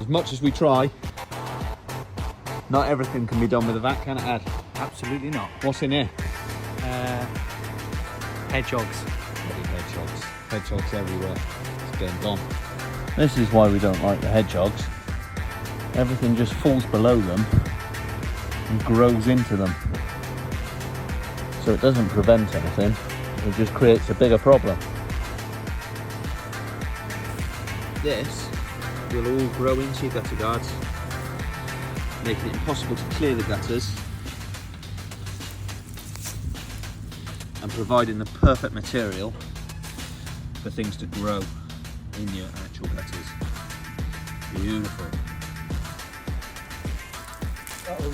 As much as we try, not everything can be done with a vac, can it, Ad? Absolutely not. What's in here? Hedgehogs. Bloody hedgehogs. Hedgehogs everywhere. It's getting gone. This is why we don't like the hedgehogs. Everything just falls below them and grows into them. So it doesn't prevent anything, it just creates a bigger problem. This will all grow into your gutter guards, making it impossible to clear the gutters and providing the perfect material for things to grow in your actual gutters. Beautiful. Uh-oh,